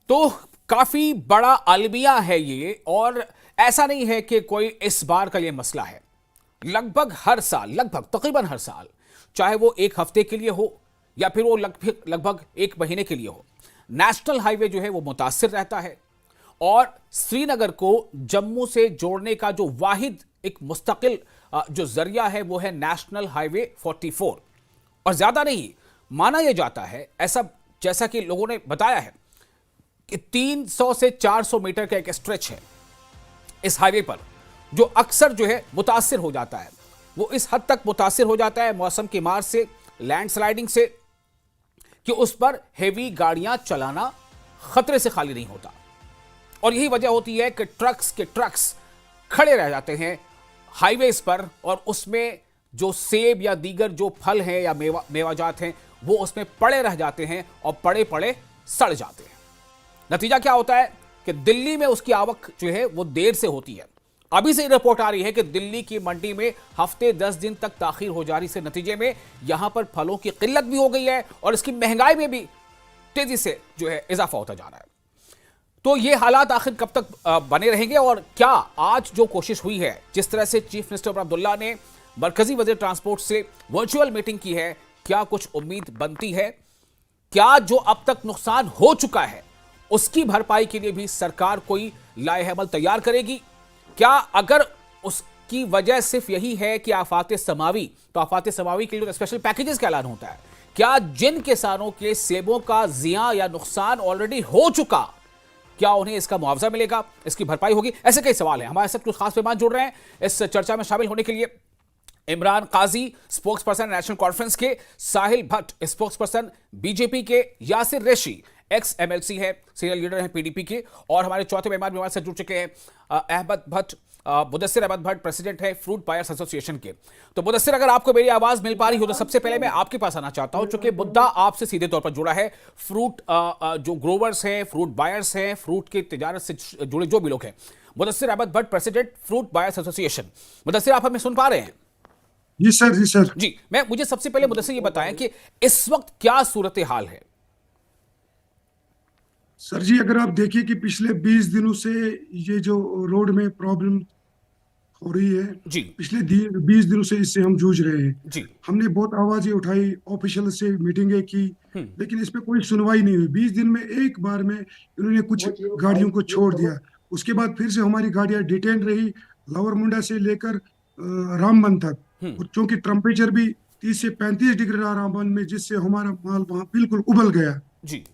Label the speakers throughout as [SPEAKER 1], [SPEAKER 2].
[SPEAKER 1] तो काफी बड़ा अलमिया है ये, और ऐसा नहीं है कि कोई इस बार का ये मसला है। लगभग हर साल, लगभग तकरीबन हर साल, चाहे वो एक हफ्ते के लिए हो या फिर वो लगभग लगभग एक महीने के लिए हो, नेशनल हाईवे जो है वो मुतासिर रहता है। और श्रीनगर को जम्मू से जोड़ने का जो वाहिद एक मुस्तकिल जो जरिया है वो है नेशनल हाईवे 44। और ज्यादा नहीं माना यह जाता है, ऐसा जैसा कि लोगों ने बताया है, कि 300 से 400 मीटर का एक स्ट्रेच है इस हाईवे पर, जो अक्सर जो है मुतासिर हो जाता है। वो इस हद तक मुतासिर हो जाता है मौसम की मार से, लैंडस्लाइडिंग से, कि उस पर हेवी गाड़ियां चलाना खतरे से खाली नहीं होता। और यही वजह होती है कि ट्रक्स खड़े रह जाते हैं हाईवेज पर, और उसमें जो सेब या दीगर जो फल हैं या मेवाजात हैं वो उसमें पड़े रह जाते हैं और पड़े पड़े सड़ जाते हैं। नतीजा क्या होता है कि दिल्ली में उसकी आवक जो है वो देर से होती है। अभी से रिपोर्ट आ रही है कि दिल्ली की मंडी में हफ्ते 10 दिन तक ताखीर हो जाने से नतीजे में यहां पर फलों की किल्लत भी हो गई है और इसकी महंगाई में भी तेजी से जो है इजाफा होता जा रहा है। तो ये हालात आखिर कब तक बने रहेंगे, और क्या आज जो कोशिश हुई है, जिस तरह से चीफ मिनिस्टर अब्दुल्ला ने मरकजी वजीर ट्रांसपोर्ट से वर्चुअल मीटिंग की है, क्या कुछ उम्मीद बनती है? क्या जो अब तक नुकसान हो चुका है उसकी भरपाई के लिए भी सरकार कोई लाएहमल तैयार करेगी? क्या अगर उसकी वजह सिर्फ यही है कि आफात समावी, तो आफात समावी के लिए तो स्पेशल पैकेजेस का ऐलान होता है। क्या जिन किसानों के सेबों का जिया या नुकसान ऑलरेडी हो चुका, क्या उन्हें इसका मुआवजा मिलेगा, इसकी भरपाई होगी? ऐसे कई सवाल हैं। हमारे साथ कुछ खास मेहमान जुड़ रहे हैं इस चर्चा में शामिल होने के लिए। इमरान काजी, स्पोक्स पर्सन नेशनल कॉन्फ्रेंस के, साहिल भट्ट, स्पोक्स पर्सन बीजेपी के, यासिर रेशी, एक्स एमएलसी है, सीनियर लीडर हैं पीडीपी के, और हमारे चौथे मेहमान भी हमारे साथ जुड़ चुके हैं, अहमद भट्ट, मुदस्सिर अहमद भट्ट, प्रेसिडेंट है फ्रूट बायर्स एसोसिएशन के। तो मुदस्सिर, अगर आपको मेरी आवाज मिल पा रही हो तो सबसे पहले मैं आपके पास आना चाहता हूं, चूंकि मुद्दा आपसे सीधे तौर पर जुड़ा है। फ्रूट जो ग्रोवर्स हैं, फ्रूट बायर्स हैं, फ्रूट की तिजारत से जुड़े जो भी लोग हैं। Mudassir Ahmad Bhat, president fruit buyers association. Mudassir, आप हमें सुन पा रहे हैं?
[SPEAKER 2] जी सर, जी सर।
[SPEAKER 1] जी, मुझे सबसे पहले मुदस्सिर ये बताएं कि इस वक्त क्या सूरत हाल है?
[SPEAKER 2] सर जी, अगर आप देखिए कि पिछले 20 दिनों से ये जो रोड में प्रॉब्लम हो रही है,
[SPEAKER 1] जी
[SPEAKER 2] पिछले 20 दिनों से इससे हम जूझ रहे हैं।
[SPEAKER 1] जी।
[SPEAKER 2] हमने बहुत आवाजें उठाई, ऑफिशियल से मीटिंगें की,
[SPEAKER 1] हम्म।
[SPEAKER 2] लेकिन इस पे कोई सुनवाई नहीं हुई। 20 दिन में एक बार में इन्होंने कुछ गाड़ियों को छोड़ दिया। उसके बाद फिर से हमारी गाड़ियां डिटेन रही, लावर मुंडा से लेकर रामबन तक।
[SPEAKER 1] हम्म।
[SPEAKER 2] और चूंकि टेम्परेचर भी 30 से 35 डिग्री रहा रामबन में, जिससे हमारा माल वहां बिल्कुल उबल गया।
[SPEAKER 1] जी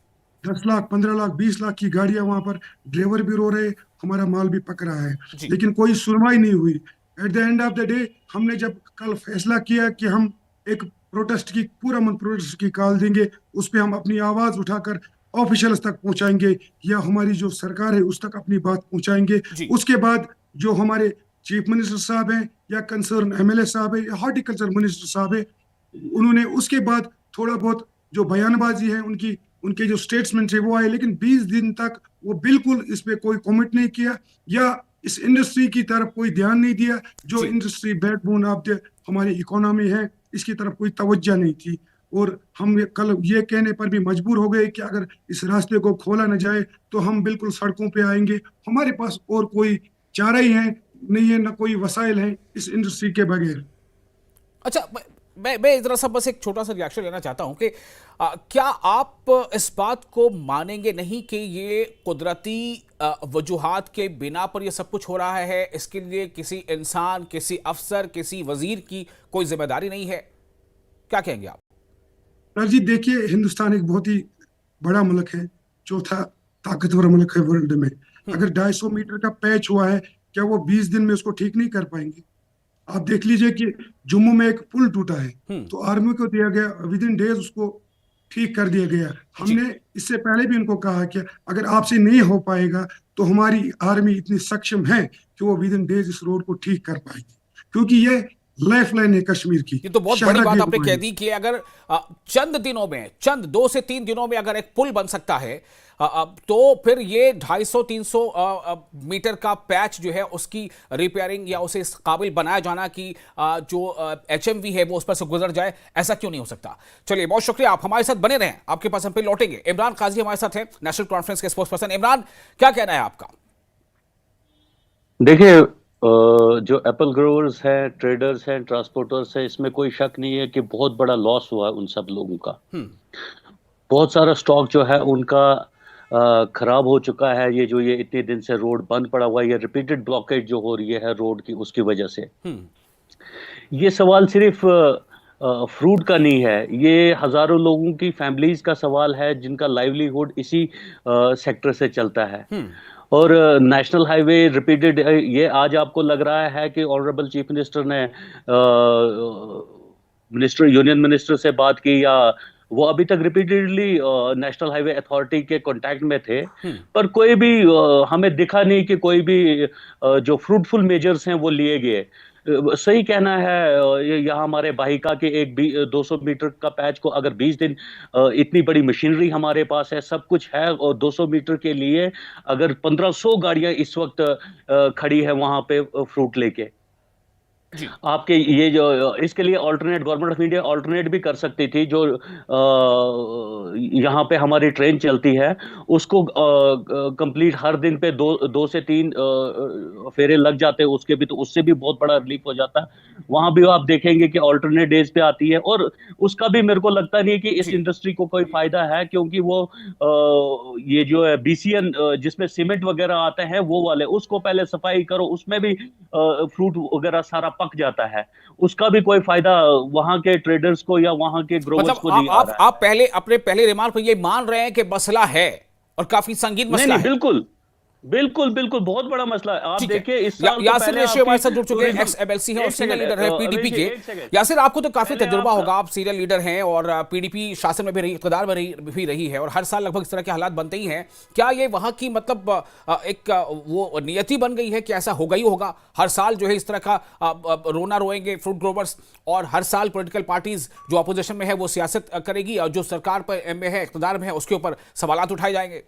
[SPEAKER 2] 10 लाख, 15 लाख, 20 लाख की गाड़ियां वहां पर, ड्राइवर भी रो रहे, हमारा माल भी पक रहा है,
[SPEAKER 1] जी।
[SPEAKER 2] लेकिन कोई सुनवाई नहीं हुई। At the end of the day हमने जब कल फैसला किया कि हम एक प्रोटेस्ट की, पूरा मन प्रोटेस्ट की कॉल देंगे, उस पर हम अपनी आवाज उठाकर ऑफिशियल्स तक पहुंचाएंगे, या हमारी जो सरकार है उस तक अपनी बात पहुंचाएंगे।
[SPEAKER 1] जी
[SPEAKER 2] उसके बाद जो हमारे चीफ मिनिस्टर साहब हैं, या कंसर्न एमएलए साहब है, या हॉर्टिकल्चर मिनिस्टर साहब है, उन्होंने उसके बाद थोड़ा बहुत जो बयानबाजी है उनकी, उनके जो स्टेटमेंट है वो आए, लेकिन 20 दिन तक वो बिल्कुल इस पे कोई कमेंट नहीं किया, या इस इंडस्ट्री की तरफ कोई ध्यान नहीं दिया। जो
[SPEAKER 1] जी।
[SPEAKER 2] इंडस्ट्री बैकबोन ऑफ द हमारी इकोनॉमी है, इसकी तरफ कोई तवज्जो नहीं थी। और हम कल ये कहने पर भी मजबूर हो गए कि अगर इस रास्ते को खोला न जाए तो हम बिल्कुल सड़कों पे आएंगे। हमारे पास और कोई चारा ही है नहीं है, न कोई वसाइल है इस इंडस्ट्री के बगैर।
[SPEAKER 1] अच्छा, मैं जरा सा बस एक छोटा सा रिएक्शन लेना चाहता हूं कि क्या आप इस बात को मानेंगे नहीं कि ये कुदरती वजूहात के बिना पर ये सब कुछ हो रहा है? इसके लिए किसी इंसान, किसी अफसर, किसी वजीर की कोई जिम्मेदारी नहीं है? क्या कहेंगे आप?
[SPEAKER 2] सर जी देखिए, हिंदुस्तान एक बहुत ही बड़ा मुल्क है, चौथा ताकतवर मुल्क है वर्ल्ड में।
[SPEAKER 1] हम्म।
[SPEAKER 2] अगर 250 मीटर का पैच हुआ है, क्या वो 20 दिन में उसको ठीक नहीं कर पाएंगे? आप देख लीजिए कि जम्मू में एक पुल टूटा है,
[SPEAKER 1] हम्म।
[SPEAKER 2] तो आर्मी को दिया गया, विद इन डेज उसको ठीक कर दिया गया।
[SPEAKER 1] जी
[SPEAKER 2] हमने इससे पहले भी इनको कहा कि अगर आपसे नहीं हो पाएगा तो हमारी आर्मी इतनी सक्षम है कि वो विद इन डेज इस रोड को ठीक कर पाएगी, क्योंकि ये लाइफ लाइन है कश्मीर की।
[SPEAKER 1] ये तो बहुत बड़ी बात आपने कह दी कि अगर चंद दिनों में, चंद 2 से 3 दिनों में अगर एक पुल बन सकता है, तो फिर ये 250-300 मीटर का पैच जो है उसकी रिपेयरिंग या उसे इस काबिल बनाया जाना कि जो HMV है वो उस पर से गुजर जाए, ऐसा क्यों नहीं हो सकता। चलिए, बहुत शुक्रिया, आप हमारे साथ बने रहें, आपके पास हम फिर लौटेंगे। इमरान काजी हमारे साथ हैं, नेशनल कॉन्फ्रेंस के स्पोक्स पर्सन। इमरान, क्या कहना है आपका?
[SPEAKER 3] देखिए, जो एप्पल ग्रोवर्स हैं, ट्रेडर्स हैं, ट्रांसपोर्टर्स हैं, इसमें कोई शक नहीं है कि बहुत बड़ा लॉस हुआ है उन सब लोगों का। बहुत सारा स्टॉक जो है उनका खराब हो चुका है। ये इतने दिन से रोड बंद पड़ा हुआ है, ये रिपीटेड ब्लॉकेज जो हो रही है रोड की, उसकी वजह से। ये सवाल सिर्फ फ्रूट का नहीं है, ये हजारों लोगों की फैमिलीज का सवाल है जिनका लाइवलीहुड इसी सेक्टर से चलता है। और नेशनल हाईवे रिपीटेड, ये आज आपको लग रहा है कि ऑनरेबल चीफ मिनिस्टर ने यूनियन मिनिस्टर से बात की, या वो अभी तक रिपीटेडली नेशनल हाईवे अथॉरिटी के कांटेक्ट में थे, पर कोई भी हमें दिखा नहीं कि कोई भी जो फ्रूटफुल मेजर्स हैं वो लिए गए। सही कहना है, यहाँ हमारे बाहिका के 200 मीटर का पैच को अगर 20 दिन, इतनी बड़ी मशीनरी हमारे पास है, सब कुछ है, और 200 मीटर के लिए अगर 1500 गाड़ियां इस वक्त खड़ी है वहां पे फ्रूट लेके, आपके ये जो इसके लिए alternate, government of India alternate भी कर सकती थी। जो यहाँ पे हमारी ट्रेन चलती है उसको कंप्लीट हर दिन पे दो से 3 फेरे लग जाते हैं उसके भी, तो उससे भी बहुत बड़ा रिलीफ हो जाता है। वहां भी आप देखेंगे कि ऑल्टरनेट डेज पे आती है, और उसका भी मेरे को लगता नहीं है कि इस इंडस्ट्री को कोई फायदा है, क्योंकि वो ये जो है BCN जिसमें सीमेंट वगैरह आते हैं वो वाले, उसको पहले सफाई करो, उसमें भी फ्रूट वगैरह सारा पक जाता है, उसका भी कोई फायदा वहां के ट्रेडर्स को या वहां के ग्रोवर्स को नहीं आ रहा है।
[SPEAKER 1] आप पहले अपने पहले रिमार्क पर ये मान रहे हैं कि मसला है और काफी संगीन मसला है।
[SPEAKER 3] बिल्कुल बिल्कुल बिल्कुल, बहुत बड़ा मसला है। आप देखिए, इस साल
[SPEAKER 1] यासिर रेशी हमारे साथ जुड़ चुके हैं, एक्स MLC हैं और सीरियल लीडर है PDP के। यासिर, आपको तो काफी तजुर्बा होगा, आप सीरियल लीडर हैं और PDP शासन में भी रही, इक़्तिदार में भी रही है, और हर साल लगभग इस तरह के हालात बनते ही हैं। क्या ये वहां की मतलब एक वो नियति बन गई है कि ऐसा होगा ही होगा, हर साल जो है इस तरह का रोना रोएंगे फ्रूट ग्रोवर्स, और हर साल पॉलिटिकल पार्टीज जो अपोजिशन में है वो सियासत करेगी, और जो सरकार पर में है, इक़्तिदार में है, उसके ऊपर सवालात उठाए जाएंगे?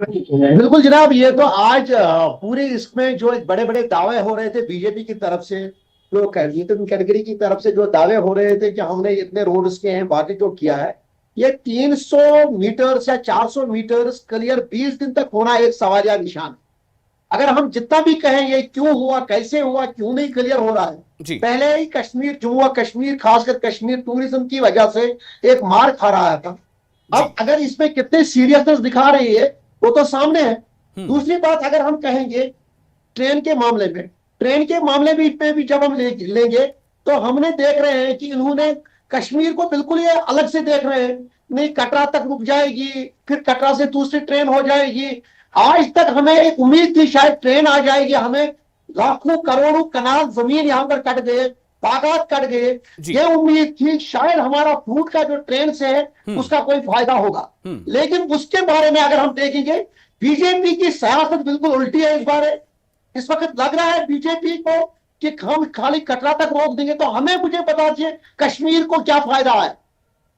[SPEAKER 4] बिल्कुल जनाब, ये तो आज पूरे इसमें जो बड़े बड़े दावे हो रहे थे बीजेपी की तरफ से, जो नितिन गडकरी की तरफ से जो दावे हो रहे थे कि हमने इतने रोड्स किए हैं, बाकी जो किया है, ये 300 मीटर या 400 मीटर क्लियर 20 दिन तक होना एक सवालिया निशान है। अगर हम जितना भी कहें ये क्यों हुआ, कैसे हुआ, क्यों नहीं क्लियर हो रहा है, पहले ही कश्मीर, जम्मू और कश्मीर, खासकर कश्मीर टूरिज्म की वजह से एक मार खा रहा था। अब अगर इसमें कितने सीरियसनेस दिखा रही है वो तो सामने है। दूसरी बात, अगर हम कहेंगे ट्रेन के मामले में, ट्रेन के मामले में भी जब हम लेंगे तो हमने देख रहे हैं कि इन्होंने कश्मीर को बिल्कुल ये अलग से देख रहे हैं। नहीं, कटरा तक रुक जाएगी, फिर कटरा से दूसरी ट्रेन हो जाएगी। आज तक हमें एक उम्मीद थी शायद ट्रेन आ जाएगी, हमें लाखों करोड़ों कनाल जमीन यहां पर कट गए, बागात कट गए, ये उम्मीद थी शायद हमारा फ्रूट का जो ट्रेन से है उसका कोई फायदा होगा। लेकिन उसके बारे में अगर हम देखेंगे, बीजेपी की सियासत बिल्कुल उल्टी है इस बारे। इस वक्त लग रहा है बीजेपी को कि हम खाली कटरा तक रोक देंगे तो हमें, मुझे बता दीजिए कश्मीर को क्या फायदा है।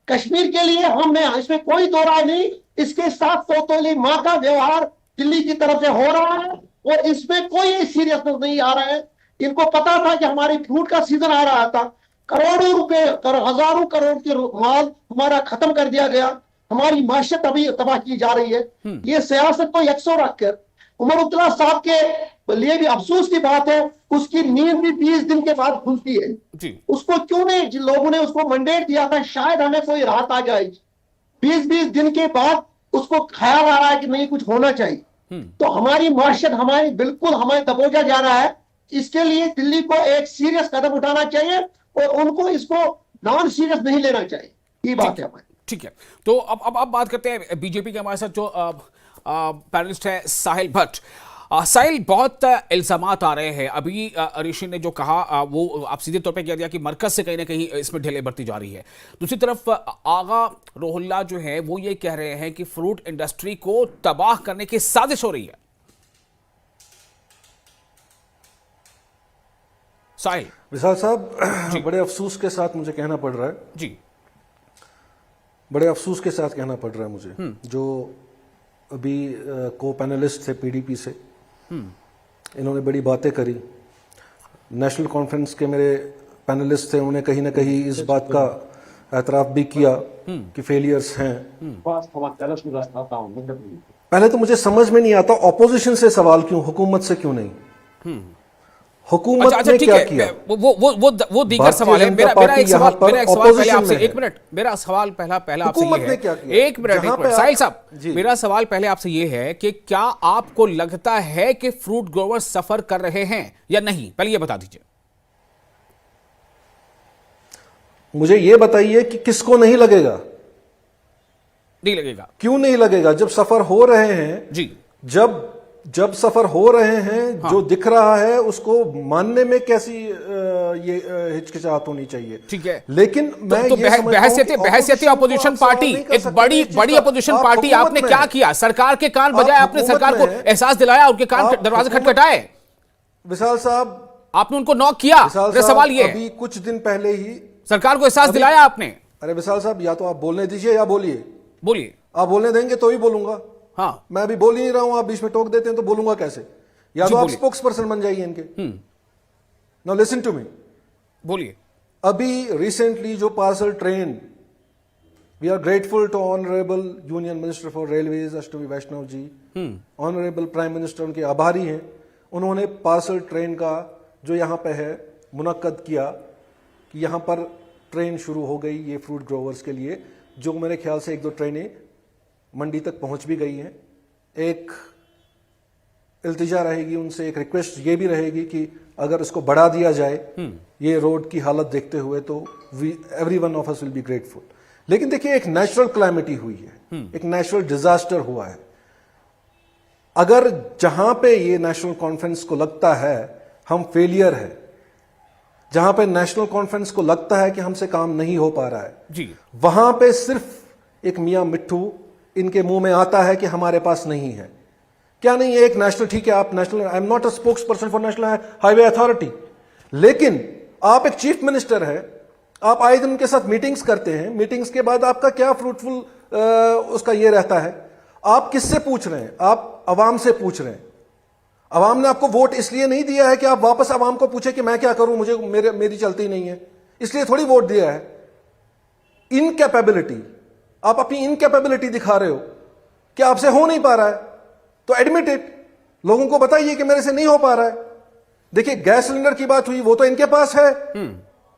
[SPEAKER 4] कश्मीर के लिए हमें, इसमें कोई दो राय नहीं, इसके साथ तोतली माँ का व्यवहार दिल्ली की तरफ से हो रहा है और इसमें कोई सीरियसनेस नहीं आ रहा है। इनको पता था कि हमारी फ्रूट का सीजन आ रहा था, करोड़ों रुपए, हजारों करोड़ के माल हमारा खत्म कर दिया गया, हमारी माशियत अभी तबाह की जा रही है। ये सियासत को यकसों रखकर उमर अब्दुल्ला साहब के लिए भी अफसोस की बात है, उसकी नींद भी 20 दिन के बाद खुलती है जी। उसको क्यों नहीं, जिन लोगों ने उसको मैंडेट दिया था शायद हमें कोई राहत आ जाएगी, 20-20 दिन के बाद उसको ख्याल आ रहा है कि नहीं कुछ होना चाहिए। तो हमारी माशियत, हमारी बिल्कुल हमें दबोचा जा रहा है। इसके लिए दिल्ली को एक सीरियस कदम उठाना चाहिए और उनको इसको नॉन सीरियस नहीं लेना चाहिए, ये बात है हमारी।
[SPEAKER 1] ठीक है, तो अब बात करते हैं बीजेपी के हमारे साथ जो पैनलिस्ट है साहिल भट्ट। साहिल, बहुत इल्जामात आ रहे हैं। अभी ऋषि ने जो कहा वो आप सीधे तौर पे कह दिया कि मरकज से कहीं ना कहीं इसमें ढिलाई बढ़ती जा रही है। दूसरी तरफ आगा रोहुल्ला जो है वो ये कह रहे हैं कि फ्रूट इंडस्ट्री को तबाह करने की साजिश हो रही है। साहिल,
[SPEAKER 5] विशाल साहब, बड़े अफसोस के साथ मुझे कहना पड़ रहा है,
[SPEAKER 1] जी
[SPEAKER 5] बड़े अफसोस के साथ कहना पड़ रहा है मुझे, जो अभी को पैनलिस्ट थे पीडीपी से, इन्होंने बड़ी बातें करी। नेशनल कॉन्फ्रेंस के मेरे पैनलिस्ट थे, उन्होंने कहीं ना कहीं इस बात का एतराफ भी किया कि फेलियर्स हैं। पहले तो मुझे समझ में नहीं आता ऑपोजिशन से सवाल क्यों, हुकूमत से क्यों नहीं? हुकूमत ने
[SPEAKER 1] ठीक
[SPEAKER 5] क्या
[SPEAKER 1] है,
[SPEAKER 5] किया?
[SPEAKER 1] वो दीगर सवाल है। मेरा एक सवाल पहले आपसे, एक मिनट, मेरा सवाल पहला आपसे
[SPEAKER 5] हुकूमत
[SPEAKER 1] ये
[SPEAKER 5] ने
[SPEAKER 1] है,
[SPEAKER 5] क्या किया?
[SPEAKER 1] एक मिनट साहिल साहब, मेरा सवाल पहले आपसे ये है कि क्या आपको लगता है कि फ्रूट ग्रोवर्स सफर कर रहे हैं या नहीं? पहले ये बता दीजिए।
[SPEAKER 5] मुझे ये बताइए कि किसको नहीं लगेगा?
[SPEAKER 1] नहीं लगेगा।
[SPEAKER 5] क्यों नहीं लगेगा? जब सफर हो रहे हैं
[SPEAKER 1] जी,
[SPEAKER 5] जब सफर हो रहे हैं, जो दिख रहा है उसको मानने में कैसी ये हिचकिचाहट होनी चाहिए।
[SPEAKER 1] ठीक है,
[SPEAKER 5] लेकिन मैं
[SPEAKER 1] तो
[SPEAKER 5] ये समझता हूं कि
[SPEAKER 1] बहसियत अपोजिशन पार्टी, एक बड़ी अपोजिशन पार्टी, आपने क्या किया? सरकार के कान बजाए, आपने सरकार को एहसास दिलाया, उनके कान दरवाजे खटखटाए,
[SPEAKER 5] विशाल साहब,
[SPEAKER 1] आपने उनको नॉक किया। मेरा सवाल ये है,
[SPEAKER 5] अभी कुछ दिन पहले ही
[SPEAKER 1] सरकार को एहसास दिलाया आपने?
[SPEAKER 5] अरे विशाल साहब, या तो आप बोलने दीजिए या बोलिए।
[SPEAKER 1] बोलिए।
[SPEAKER 5] आप बोलने देंगे तो ही बोलूंगा।
[SPEAKER 1] हाँ,
[SPEAKER 5] मैं अभी बोल ही नहीं रहा हूं, आप बीच में टोक देते हैं तो बोलूंगा कैसे? या तो आप स्पोक्स पर्सन बन जाइए इनके। नाउ लिसन टू मी,
[SPEAKER 1] बोलिए।
[SPEAKER 5] अभी रिसेंटली जो parcel train, we are grateful to honourable union minister for railways Ashwini Vaishnaw ji, honourable prime minister उनके आभारी हैं। उन्होंने पार्सल ट्रेन का जो यहां पे है मुनक्कद किया कि यहां पर ट्रेन शुरू हो गई ये फ्रूट ग्रोवर्स के लिए, जो मेरे ख्याल से 1-2 ट्रेनें मंडी तक पहुंच भी गई हैं। एक इल्तिजा रहेगी उनसे, एक रिक्वेस्ट ये भी रहेगी कि अगर इसको बढ़ा दिया जाए ये रोड की हालत देखते हुए, तो every one of us will be grateful. लेकिन देखिए, एक नेचुरल क्लैमिटी हुई है, एक नेचुरल डिजास्टर हुआ है। अगर जहां पे ये नेशनल कॉन्फ्रेंस को लगता है हम फेलियर है, जहां पे नेशनल कॉन्फ्रेंस को लगता है कि हमसे काम नहीं हो पा रहा है
[SPEAKER 1] जी,
[SPEAKER 5] वहां पे सिर्फ एक मियां मिट्ठू इनके मुंह में आता है कि हमारे पास नहीं है। क्या नहीं है? एक नेशनल, ठीक है, आप national, I am not a spokes person for national highway authority, लेकिन आप एक चीफ मिनिस्टर है, आप आए दिन उनके साथ मीटिंग्स करते हैं, मीटिंग्स के बाद आपका क्या फ्रूटफुल उसका ये रहता है? आप किससे पूछ रहे हैं? आप अवाम से पूछ रहे हैं। अवाम ने आपको वोट इसलिए नहीं दिया है कि आप वापस अवाम को पूछे कि मैं क्या करूं, मुझे मेरी चलती नहीं है, इसलिए थोड़ी वोट दिया है। इनकैपेबिलिटी, आप अपनी इनकैपेबिलिटी दिखा रहे हो कि आपसे हो नहीं पा रहा है, तो एडमिट इट, लोगों को बताइए कि मेरे से नहीं हो पा रहा है। देखिए, गैस सिलेंडर की बात हुई, वो तो इनके पास है,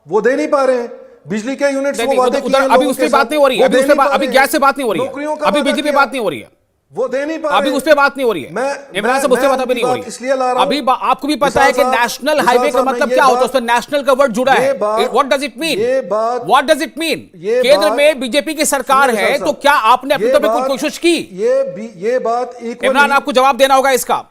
[SPEAKER 5] वो दे नहीं पा रहे हैं। बिजली के यूनिट्स वो वादे किए हैं,
[SPEAKER 1] अभी उस पे बात नहीं हो रही है, अभी गैस से बात नहीं हो रही है, अभी बिजली पे बात नहीं हो रही है,
[SPEAKER 5] वो दे नहीं पा रहे,
[SPEAKER 1] अभी उस पे बात नहीं हो रही है। इमरान साहब, उस पे बात अभी नहीं हो रही है।
[SPEAKER 5] इसलिए ला रहा हूं,
[SPEAKER 1] अभी आपको भी पता है कि नेशनल हाईवे का मतलब क्या होता है, उसमें नेशनल का वर्ड जुड़ा है। What does it mean? What does it mean? केंद्र में बीजेपी की सरकार है, तो क्या आपने अपनी तरफ कोई कोशिश की?
[SPEAKER 5] ये बात
[SPEAKER 1] इमरान, आपको जवाब देना होगा इसका।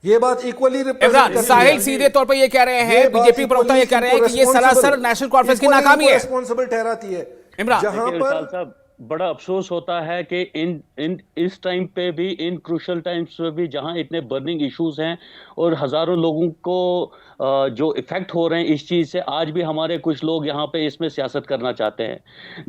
[SPEAKER 5] ये बात इक्वली
[SPEAKER 1] इमरान, साहिल सीधे तौर पर ये कह रहे हैं, बीजेपी प्रवक्ता ये कह रहे हैं कि ये सरासर नेशनल कॉन्फ्रेंस की नाकामी है।
[SPEAKER 5] रिस्पॉन्सिबल ठहराती है
[SPEAKER 1] इमरान,
[SPEAKER 5] जहां पर
[SPEAKER 3] बड़ा अफसोस होता है कि इन इस टाइम पे भी, इन क्रूशल टाइम्स पे भी, जहां इतने बर्निंग इश्यूज हैं और हजारों लोगों को जो इफेक्ट हो रहे हैं इस चीज से, आज भी हमारे कुछ लोग यहाँ पे इसमें सियासत करना चाहते हैं।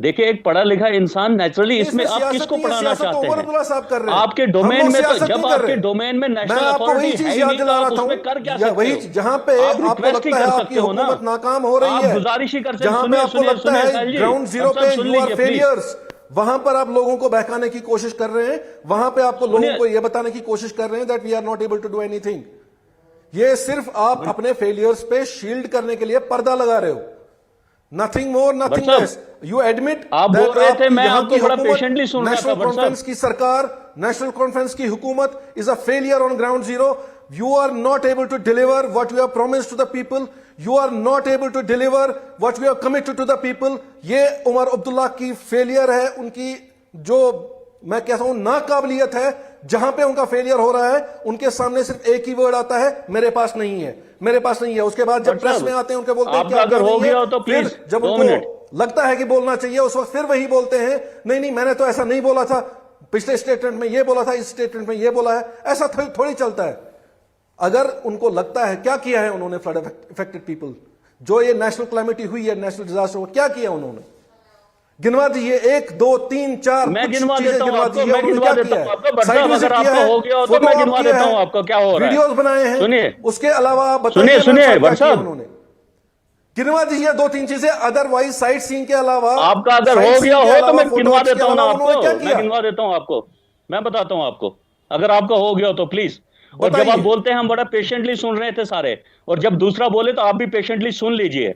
[SPEAKER 3] देखिए, एक पढ़ा लिखा इंसान नेचुरली इसमें आप किसको पढ़ाना चाहते हैं? आपके डोमेन में, तो जब आपके डोमेन में नेशनल अथॉरिटी है ही नहीं, तो आप उसमें कर क्या सकते
[SPEAKER 5] वही
[SPEAKER 3] हो?
[SPEAKER 5] जहां पे
[SPEAKER 3] आप रिक्वेस्ट ही कर सकते हो ना,
[SPEAKER 5] नाकाम हो रही है,
[SPEAKER 3] आप गुजारिश ही कर सकते हो।
[SPEAKER 5] जहां पे आपको लगता है ग्राउंड जीरो पे यू आर फेलियर्स, वहां पर आप लोगों को बहकाने की कोशिश कर रहे हैं, वहां पे आपको लोगों को यह बताने की कोशिश कर रहे हैं that we are not able to do anything. ये सिर्फ आप अपने फेलियर्स पे शील्ड करने के लिए पर्दा लगा रहे हो, nothing more nothing less. You admit,
[SPEAKER 3] आप बोल रहे थे, मैं आपको बड़ा पेशेंटली सुन रहा था।
[SPEAKER 5] नेशनल कॉन्फ्रेंस की सरकार, नेशनल कॉन्फ्रेंस की हुकूमत is a failure on ground zero. You are not able to deliver what you have promised to the people. You are not able to deliver what you have committed to the people. ये उमर अब्दुल्ला की failure है, उनकी जो मैं कहता हूं नाकाबिलियत है। जहां पे उनका फेलियर हो रहा है, उनके सामने सिर्फ एक ही वर्ड आता है, मेरे पास नहीं है, मेरे पास नहीं है। उसके बाद जब प्रेस में आते हैं, उनके बोलते हैं कि
[SPEAKER 3] अगर हो गया तो
[SPEAKER 5] फिर
[SPEAKER 3] प्लीज
[SPEAKER 5] जब उनको लगता है कि बोलना चाहिए, उस वक्त फिर वही बोलते हैं, नहीं मैंने तो ऐसा नहीं बोला था, पिछले स्टेटमेंट में ये बोला था, इस स्टेटमेंट में ये बोला है। ऐसा थोड़ी चलता है। अगर उनको लगता है, क्या किया है उन्होंने फ्लड इफेक्टेड पीपल, जो ये नेशनल क्लैमिटी हुई है, नेशनल डिजास्टर, वो क्या किया उन्होंने? गिनवा दीजिए, 1 2 3 4
[SPEAKER 3] मैं गिनवा देता हूं आपको,
[SPEAKER 5] दीजिए
[SPEAKER 3] मैं गिनवा देता हूं आपको, बड़ा अगर आपका हो गया हो तो मैं गिनवा देता हूं आपको क्या हो रहा है।
[SPEAKER 5] वीडियोस बनाए हैं,
[SPEAKER 3] सुनिए,
[SPEAKER 5] उसके अलावा
[SPEAKER 3] सुनिए
[SPEAKER 5] बताइए
[SPEAKER 3] साहब,
[SPEAKER 5] उन्होंने गिनवा दीजिए 2-3 चीजें, अदरवाइज साइट सीइंग के अलावा
[SPEAKER 3] आपका अगर हो गया हो तो मैं गिनवा देता हूं ना आपको, मैं गिनवा देता हूं आपको, मैं बताता हूं आपको, अगर आपका हो गया हो तो प्लीज। और जब आप बोलते हैं हम बड़ा पेशेंटली सुन रहे थे सारे, और जब दूसरा बोले तो आप भी पेशेंटली सुन लीजिए।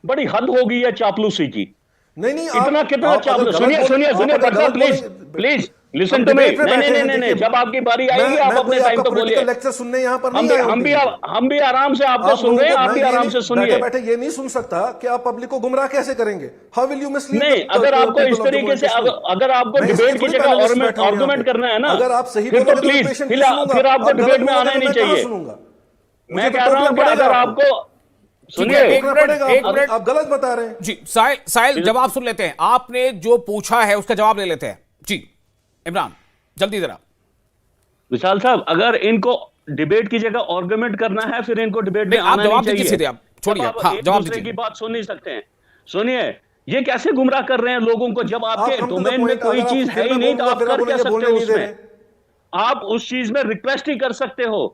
[SPEAKER 3] बड़ी हद हो गई है चापलूसी की।
[SPEAKER 5] नहीं
[SPEAKER 3] इतना कितना चापलूस। सुनिए सुनिए सुनिए doctor, please please listen to me. नहीं, जब आपकी बारी आएगी आप अपने टाइम पे बोलिए।
[SPEAKER 5] लेक्चर सुनने यहाँ पर
[SPEAKER 3] हम भी आराम से आपको सुन रहे हैं, आप भी आराम से सुनिए।
[SPEAKER 5] बैठे ये नहीं सुन सकता कि आप पब्लिक को गुमराह कैसे करेंगे? How will you mislead?
[SPEAKER 3] नहीं, अगर आपको इस तरीके से, अगर आपको डिबेट की जगह आर्गुमेंट करना है ना,
[SPEAKER 5] अगर आप सही
[SPEAKER 3] फिर तो प्लीज फिर आपको डिबेट में आना ही नहीं चाहिए। मैं कह रहा हूं कि अगर आपको सुनिए,
[SPEAKER 1] एक मिनट,
[SPEAKER 5] आप गलत बता रहे हैं
[SPEAKER 1] जी। साहिल जवाब सुन लेते हैं, आपने जो पूछा है उसका जवाब ले लेते हैं जी। इमरान जल्दी जरा।
[SPEAKER 3] विशाल साहब, अगर इनको डिबेट की जगह आर्गुमेंट करना है फिर इनको डिबेट में आना नहीं चाहिए।
[SPEAKER 1] सीधे आप छोड़िए, हाँ जवाब दीजिए।
[SPEAKER 3] की बात सुन नहीं सकते हैं। सुनिए, ये कैसे गुमराह कर रहे हैं लोगों को? जब आपके डोमेन में कोई चीज है ही नहीं तो आप कर क्या सकते हो उसमें? आप उस चीज में रिक्वेस्ट ही कर सकते हो।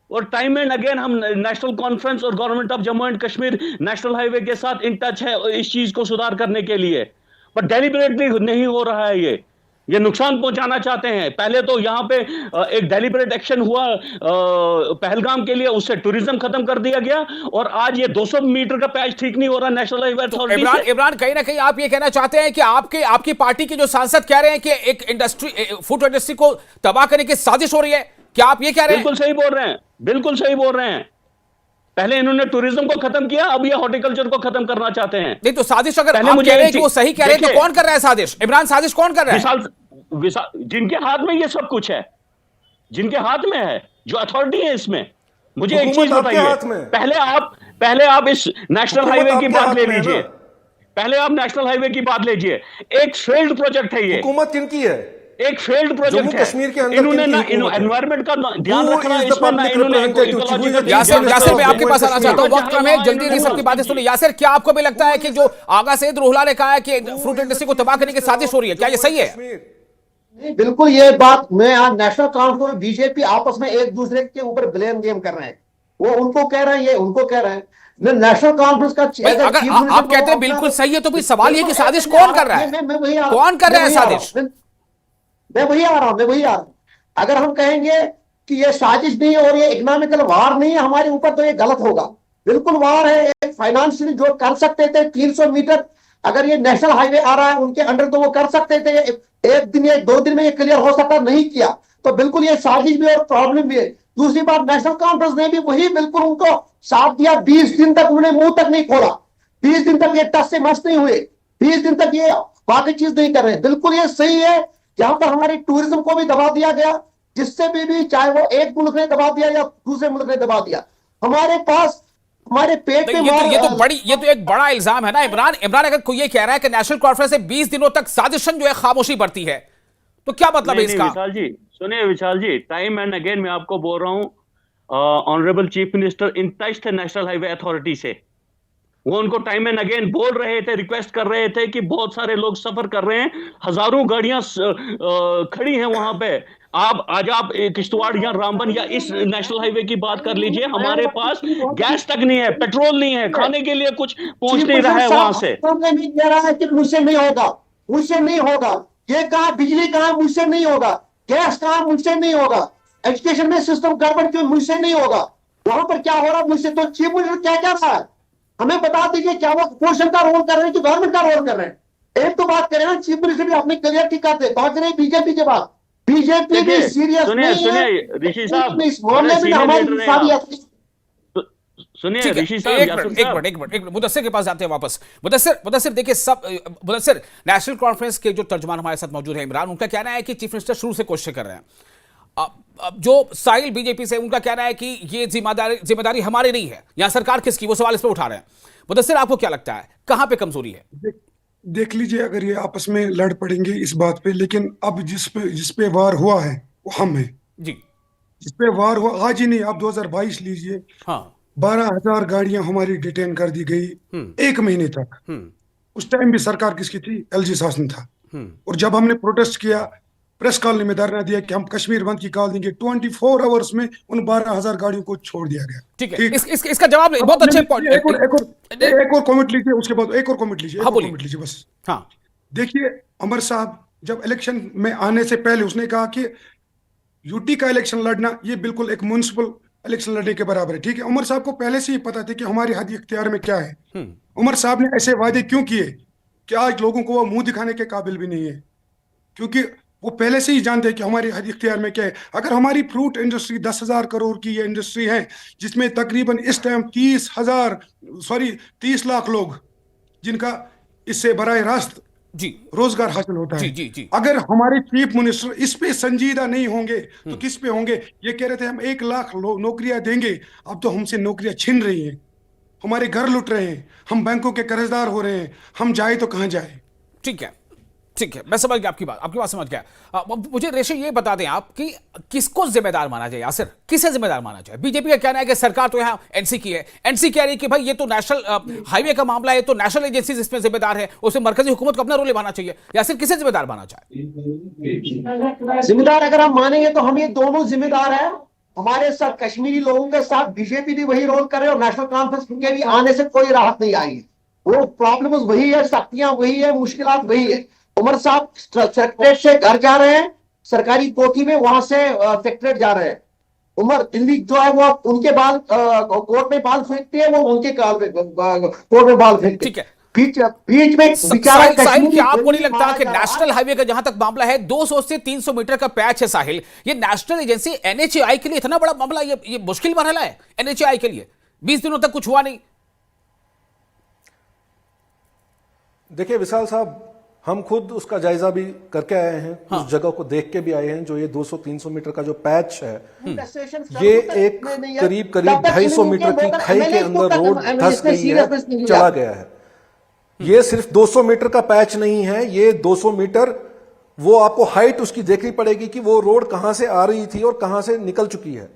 [SPEAKER 3] और टाइम एंड अगेन हम नेशनल कॉन्फ्रेंस और government of Jammu and Kashmir national highway के साथ इन टच है इस चीज को सुधार करने के लिए, पर डेलिबरेटली नहीं हो रहा है। ये नुकसान पहुंचाना चाहते हैं। पहले तो यहाँ पे एक डेलिबरेट एक्शन हुआ पहलगाम के लिए, उससे टूरिज्म खत्म कर दिया गया, और आज ये 200 मीटर का पैच ठीक नहीं हो रहा नेशनल हाईवे अथॉरिटी से।
[SPEAKER 1] इमरान कहीं ना कहीं आप ये कहना चाहते हैं कि आपकी पार्टी के जो सांसद कह रहे हैं कि एक इंडस्ट्री, फूड इंडस्ट्री को तबाह करने की साजिश हो रही है, क्या आप ये कह रहे हैं?
[SPEAKER 3] बिल्कुल सही बोल रहे हैं, बिल्कुल सही बोल रहे हैं। पहले इन्होंने टूरिज्म को खत्म किया, अब ये हॉर्टिकल्चर को खत्म करना चाहते हैं।
[SPEAKER 1] नहीं तो साजिश अगर आप कह रहे हैं कि वो सही कह रहे हैं तो कौन कर रहा है साजिश? इमरान, साजिश कौन कर रहा है?
[SPEAKER 3] जिनके हाथ में ये सब कुछ है, जिनके हाथ में है, जो अथॉरिटी है इसमें। मुझे एक चीज बताइए, पहले आप इस नेशनल हाईवे की बात ले लीजिए, पहले आप नेशनल हाईवे की बात लीजिए। एक फेल्ड प्रोजेक्ट है ये।
[SPEAKER 5] हुकूमत किनकी है?
[SPEAKER 3] एक फेल्ड प्रोजेक्ट है।
[SPEAKER 5] कश्मीर के अंदर
[SPEAKER 3] इन्होंने ना एनवायरमेंट का ध्यान रखना, इसमें ना इन्होंने
[SPEAKER 1] यासिर मैं आपके पास आना चाहता हूं, वक्त कम है, जल्दी सबकी बातें सुनिए। यासिर, क्या आपको भी लगता है कि जो आगा सईद रोहला ने कहा है कि फ्रूट इंडस्ट्री को तबाह करने की साजिश हो रही है, क्या ये सही है?
[SPEAKER 4] नहीं, बिल्कुल ये बात। मैं आज नेशनल कॉन्फ्रेंस में बीजेपी आपस में एक दूसरे के ऊपर ब्लेम गेम कर रहे हैं। वो उनको कह रहे हैं, ये उनको कह रहे हैं। नेशनल कॉन्फ्रेंस का
[SPEAKER 1] अगर आप कहते हैं बिल्कुल सही है, तो भी सवाल ये कि साजिश कौन कर रहा है? कौन कर रहा है साजिश?
[SPEAKER 4] मैं वही आ रहा हूं। अगर हम कहेंगे कि ये साजिश नहीं है और ये इकोनॉमिकल वार नहीं है हमारे ऊपर, तो ये गलत होगा। बिल्कुल वार है। एक फाइनेंशियली जो कर सकते थे 300 मीटर, अगर ये नेशनल हाईवे आ रहा है उनके अंडर, तो वो कर सकते थे। एक दिन या 2 दिन में ये क्लियर हो सकता, नहीं किया, तो बिल्कुल ये साजिश भी और प्रॉब्लम भी है। दूसरी बात, नेशनल कॉन्फ्रेंस ने भी वही बिल्कुल उनको साथ दिया। 20 दिन तक उन्होंने मुंह तक नहीं खोला, 20 दिन तक ये टस से मस नहीं हुए, 20 दिन तक ये बाकी चीज नहीं कर रहे। बिल्कुल ये सही है। जहां पर हमारी टूरिज्म को भी दबा दिया गया, जिससे भी चाहे वो एक मुल्क ने दबा दिया या दूसरे मुल्क ने दबा दिया, हमारे पास हमारे पेट में
[SPEAKER 1] ये तो एक बड़ा इल्जाम है ना इमरान। अगर कोई ये कह रहा है कि नेशनल कॉन्फ्रेंस से 20 दिनों तक साजिशन जो है खामोशी बढ़ती है, तो क्या मतलब है इसका?
[SPEAKER 3] विशाल जी सुनिए, विशाल जी, टाइम एंड अगेन मैं आपको बोल रहा हूं, honourable chief minister in touch थे नेशनल हाईवे अथॉरिटी से। वो उनको टाइम एंड अगेन बोल रहे थे, रिक्वेस्ट कर रहे थे कि बहुत सारे लोग सफर कर रहे हैं, हजारों गाड़ियां खड़ी हैं वहां पे। आप किश्तवाड़ या रामबन या इस नेशनल हाईवे की बात कर लीजिए, हमारे पास गैस तक नहीं है, पेट्रोल नहीं है, खाने के लिए कुछ पहुंच नहीं रहा है वहां से।
[SPEAKER 4] नहीं कह रहा है कि मुझसे नहीं होगा, मुझसे नहीं होगा। ये कहा बिजली कहा मुझसे नहीं होगा, गैस कहा मुझसे नहीं होगा, एजुकेशन में सिस्टम गड़बड़ क्यों मुझसे नहीं होगा, वहां पर क्या हो रहा मुझसे। तो चीफ मिनिस्टर क्या क्या रहा है, हमें बता दीजिए। क्या वो अपोजिशन का रोल कर रहे हैं कि गवर्नमेंट का रोल कर रहे हैं? एक तो बात करें ना, चीफ मिनिस्टर भी अपनी क्लियर ठीक करते, पहुंच रहे बीजेपी के बाद। बीजेपी भी सीरियस नहीं है
[SPEAKER 3] ऋषि साहब,
[SPEAKER 4] इस मामले में हमारी सारी।
[SPEAKER 3] सुनिए ऋषि साहब,
[SPEAKER 1] एक मिनट मुदस्सिर के पास जाते हैं वापस। मुदस्सिर देखिए, मुदस्सिर, नेशनल कॉन्फ्रेंस के जो तर्जुमान हमारे साथ मौजूद है इमरान, उनका कहना है कि चीफ मिनिस्टर शुरू से कोशिश कर रहे हैं। अब जो साहिल बीजेपी से, उनका कहना है कि ये जिम्मेदारी हमारी नहीं है, यहां सरकार किसकी, वो सवाल इस पर उठा रहे हैं। मुदस्सिर, आपको क्या लगता है कहां पे कमजोरी है?
[SPEAKER 2] देख लीजिए, अगर ये आपस में लड़ पड़ेंगे इस बात पे, लेकिन अब जिस पे वार हुआ है वो हम है
[SPEAKER 1] जी।
[SPEAKER 2] जिस पे वार हुआ आज ही नहीं, आप 2022 लीजिए।
[SPEAKER 1] हाँ,
[SPEAKER 2] 12,000 गाड़ियां हमारी डिटेन कर दी गई 1 महीने तक। उस टाइम भी सरकार किसकी थी? एलजी शासन था। और जब हमने प्रोटेस्ट किया, प्रेस कॉलोनी में धरना दिया कि हम कश्मीर बंद की कॉल देंगे, 24 आवर्स में उन 12,000 गाड़ियों को छोड़ दिया गया।
[SPEAKER 1] ठीक है, इसका जवाब बहुत अच्छे पॉइंट।
[SPEAKER 2] एक और कमेंट लीजिए, उसके बाद एक और कमेंट लीजिए, कमेंट लीजिए बस।
[SPEAKER 1] हाँ,
[SPEAKER 2] देखिए, अमर साहब जब इलेक्शन में आने से पहले उसने कहा कि यूटी का इलेक्शन लड़ना ये बिल्कुल एक म्युनिसिपल इलेक्शन लड़ने के बराबर है। ठीक है, उमर साहब को पहले से ही पता था कि हमारी हद इख्तियार में क्या है। उमर साहब ने ऐसे वादे क्यों किए कि आज लोगों को वो मुंह दिखाने के काबिल भी नहीं है, क्योंकि वो पहले से ही जानते हैं कि हमारी हद इख्तियार में क्या है। अगर हमारी फ्रूट इंडस्ट्री 10,000 करोड़ की ये इंडस्ट्री है, जिसमें तकरीबन इस टाइम 30 लाख लोग जिनका इससे बराह रास्त
[SPEAKER 1] जी,
[SPEAKER 2] रोजगार हासिल होता है।
[SPEAKER 1] जी, जी, जी।
[SPEAKER 2] अगर हमारे चीफ मिनिस्टर इस पे संजीदा नहीं होंगे तो किस पे होंगे? ये कह रहे थे हम 1 लाख नौकरियां देंगे, अब तो हमसे नौकरियां छिन रही हैं, हमारे घर लुट रहे हैं, हम बैंकों के कर्जदार हो रहे हैं, हम जाए तो कहां जाए?
[SPEAKER 1] ठीक है, ठीक है, मैं समझ गया आपकी बात समझ गया। अब मुझे रेशे ये बता दें आप कि किसको जिम्मेदार माना जाए, यासिर किसे जिम्मेदार माना जाए? बीजेपी का कहना है कि सरकार तो यहाँ एनसी की है, एनसी कह रही है कि भाई ये तो नेशनल हाईवे का मामला है, तो नेशनल एजेंसी इसमें जिम्मेदार है, उसमें मरकजी हुकूमत को अपना रोल निभाना चाहिए। यासिर किसे जिम्मेदार माना जाए?
[SPEAKER 4] जिम्मेदार अगर हम मानेंगे तो हम ये दोनों जिम्मेदार हैं। हमारे साथ कश्मीरी लोगों के साथ बीजेपी भी वही रोल कर रहे और नेशनल कॉन्फ्रेंस के भी आने से कोई राहत नहीं आई। वो प्रॉब्लम वही है, सख्तियां वही है, मुश्किलात वही है। उमर साहब सेक्रेटरीट से घर जा रहे हैं, सरकारी कोठी में, वहां से सेक्रेटरीट जा रहे हैं। उमर दिल्ली जो है वो उनके बाल कोर्ट में बाल फेंकते हैं, वो उनके कोर्ट में बाल फेंकते हैं।
[SPEAKER 1] ठीक है,
[SPEAKER 4] बीच में
[SPEAKER 1] साहिल, क्या आपको नहीं लगता कि नेशनल हाईवे का जहां तक मामला है 200 से 300 मीटर का पैच है साहिल, ये नेशनल एजेंसी एनएचएआई के लिए इतना बड़ा मामला, ये मुश्किल मरहला है एनएचएआई के लिए? 20 दिनों तक कुछ हुआ नहीं।
[SPEAKER 5] देखिए विशाल साहब, हम खुद उसका जायजा भी करके आए हैं, उस जगह को देख के भी आए हैं। जो ये 200-300 मीटर का जो पैच है, ये एक करीब 250 मीटर की खाई के अंदर रोड धंस गई है, चला गया है। ये सिर्फ 200 मीटर का पैच नहीं है, ये 200 मीटर, वो आपको हाइट उसकी देखनी पड़ेगी कि वो रोड कहां से आ रही थी और कहां से निकल चुकी है।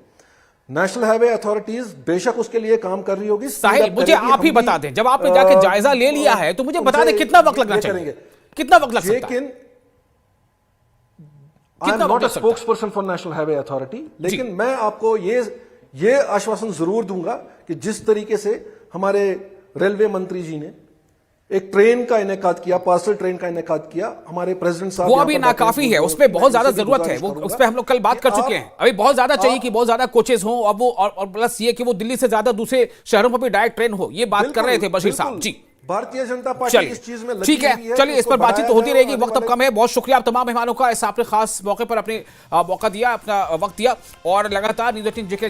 [SPEAKER 5] नेशनल हाईवे अथॉरिटीज बेशक उसके लिए काम कर रही होगी।
[SPEAKER 1] साहिल, मुझे आप ही बता दें, जब आपने जाके जायजा ले लिया है तो मुझे बता दें कितना वक्त लगना चाहिए, कितना वक्त लग सकता है?
[SPEAKER 5] लेकिन I am not a spokes person for national highway authority, लेकिन मैं आपको ये आश्वासन जरूर दूंगा कि जिस तरीके से हमारे रेलवे मंत्री जी ने एक ट्रेन का इनेकाद किया, पार्सल ट्रेन का इनेकाद किया, हमारे प्रेसिडेंट साहब,
[SPEAKER 1] वो अभी नाकाफी है, उस पर बहुत ज्यादा जरूरत है। वो उस पर हम लोग कल बात कर चुके हैं। अभी बहुत ज्यादा चाहिए कि बहुत ज्यादा कोचेस हों, अब वो और प्लस ये कि वो दिल्ली से ज्यादा दूसरे शहरों पर भी डायरेक्ट ट्रेन हो। ये बात कर रहे थे बशीर साहब जी।
[SPEAKER 5] भारतीय जनता पार्टी इस चीज में लगी
[SPEAKER 1] ठीक है, चलिए इस पर बातचीत तो होती रहेगी, वक्त अब कम है। बहुत शुक्रिया आप तमाम मेहमानों का, इस आपने खास मौके पर अपने मौका दिया, अपना वक्त दिया और लगातार न्यूज़ 18 JK